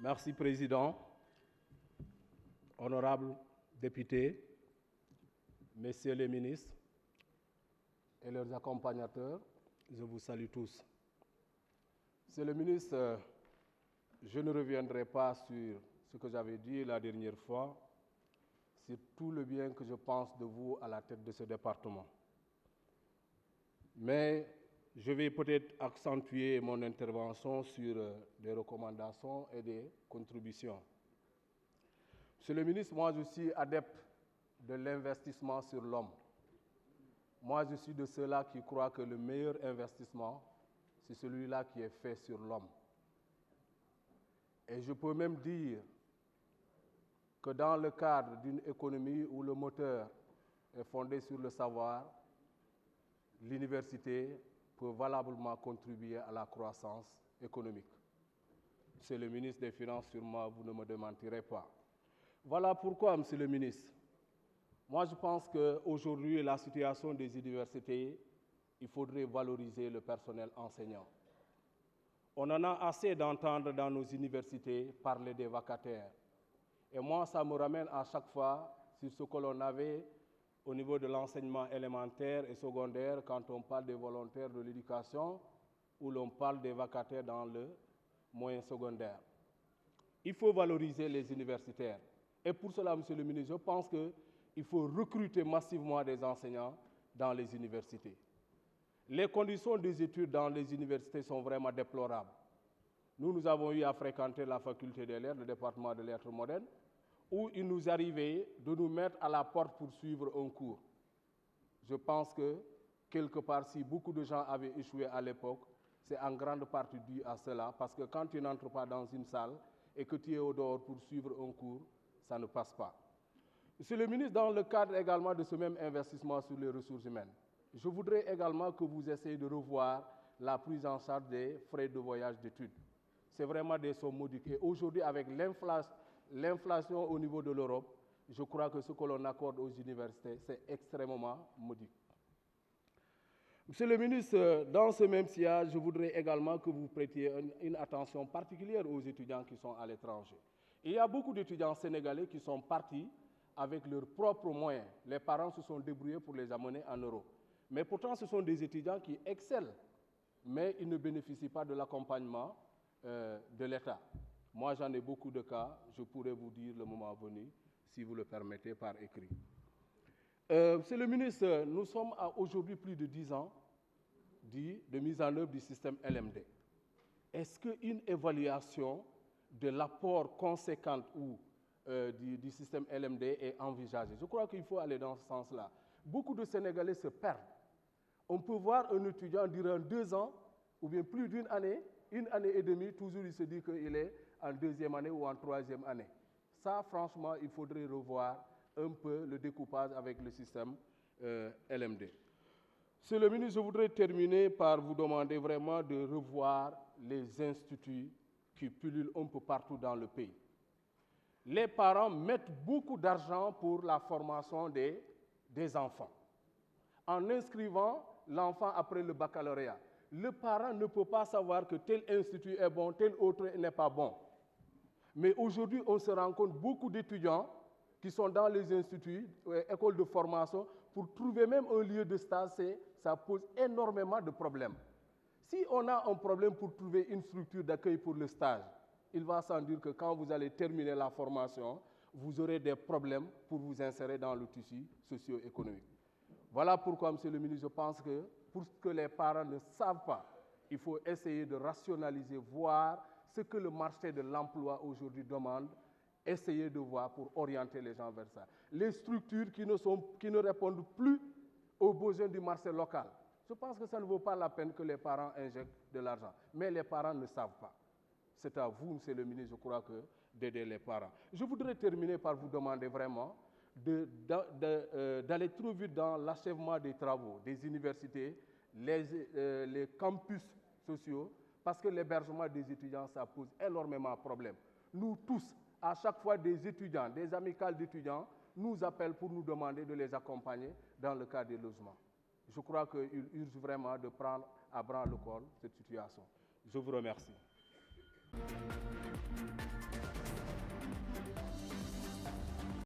Merci, Président. Honorables députés, Messieurs les ministres et leurs accompagnateurs, je vous salue tous. Monsieur le ministre, je ne reviendrai pas sur ce que j'avais dit la dernière fois, sur tout le bien que je pense de vous à la tête de ce département. Mais je vais peut-être accentuer mon intervention sur des recommandations et des contributions. Monsieur le ministre, moi je suis adepte de l'investissement sur l'homme. Moi je suis de ceux-là qui croient que le meilleur investissement, c'est celui-là qui est fait sur l'homme. Et je peux même dire que dans le cadre d'une économie où le moteur est fondé sur le savoir, l'université peut valablement contribuer à la croissance économique. Monsieur le ministre des Finances, sûrement, vous ne me démentirez pas. Voilà pourquoi, monsieur le ministre, moi je pense qu'aujourd'hui, la situation des universités, il faudrait valoriser le personnel enseignant. On en a assez d'entendre dans nos universités parler des vacataires. Et moi, ça me ramène à chaque fois sur ce que l'on avait au niveau de l'enseignement élémentaire et secondaire quand on parle des volontaires de l'éducation ou l'on parle des vacataires dans le moyen secondaire. Il faut valoriser les universitaires. Et pour cela, monsieur le ministre, je pense qu'il faut recruter massivement des enseignants dans les universités. Les conditions des études dans les universités sont vraiment déplorables. Nous avons eu à fréquenter la faculté des lettres, le département de lettres modernes, où il nous arrivait de nous mettre à la porte pour suivre un cours. Je pense que, quelque part, si beaucoup de gens avaient échoué à l'époque, c'est en grande partie dû à cela, parce que quand tu n'entres pas dans une salle et que tu es au dehors pour suivre un cours, ça ne passe pas. Monsieur le ministre, dans le cadre également de ce même investissement sur les ressources humaines, je voudrais également que vous essayiez de revoir la prise en charge des frais de voyage d'études. C'est vraiment des sommes modiques. Et aujourd'hui, avec l'inflation au niveau de l'Europe, je crois que ce que l'on accorde aux universités, c'est extrêmement modique. Monsieur le ministre, dans ce même sillage, je voudrais également que vous prêtiez une attention particulière aux étudiants qui sont à l'étranger. Il y a beaucoup d'étudiants sénégalais qui sont partis avec leurs propres moyens. Les parents se sont débrouillés pour les amener en Europe. Mais pourtant, ce sont des étudiants qui excellent, mais ils ne bénéficient pas de l'accompagnement de l'État. Moi, j'en ai beaucoup de cas, je pourrais vous dire le moment venu, si vous le permettez, par écrit. Monsieur le ministre, nous sommes à aujourd'hui plus de 10 ans de mise en œuvre du système LMD. Est-ce qu'une évaluation de l'apport conséquent du système LMD est envisagée? Je crois qu'il faut aller dans ce sens-là. Beaucoup de Sénégalais se perdent. On peut voir un étudiant durant 2 ans, ou bien plus d'une année, 1 année et demie, toujours il se dit qu'il est en 2e année ou en 3e année. Ça, franchement, il faudrait revoir un peu le découpage avec le système LMD. Monsieur le ministre, je voudrais terminer par vous demander vraiment de revoir les instituts qui pullulent un peu partout dans le pays. Les parents mettent beaucoup d'argent pour la formation des enfants. En inscrivant l'enfant après le baccalauréat, le parent ne peut pas savoir que tel institut est bon, tel autre n'est pas bon. Mais aujourd'hui, on se rend compte beaucoup d'étudiants qui sont dans les instituts, écoles de formation, pour trouver même un lieu de stage, ça pose énormément de problèmes. Si on a un problème pour trouver une structure d'accueil pour le stage, il va sans dire que quand vous allez terminer la formation, vous aurez des problèmes pour vous insérer dans le tissu socio-économique. Voilà pourquoi, monsieur le ministre, je pense que pour ce que les parents ne savent pas, il faut essayer de rationaliser, voir ce que le marché de l'emploi aujourd'hui demande, essayer de voir pour orienter les gens vers ça. Les structures qui ne répondent plus aux besoins du marché local, je pense que ça ne vaut pas la peine que les parents injectent de l'argent. Mais les parents ne savent pas. C'est à vous, monsieur le ministre, je crois, d'aider les parents. Je voudrais terminer par vous demander vraiment d'aller trop vite dans l'achèvement des travaux, des universités, les campus sociaux, parce que l'hébergement des étudiants, ça pose énormément de problèmes. Nous tous, à chaque fois des étudiants, des amicales d'étudiants, nous appellent pour nous demander de les accompagner dans le cadre des logements. Je crois qu'il urge vraiment de prendre à bras le corps cette situation. Je vous remercie.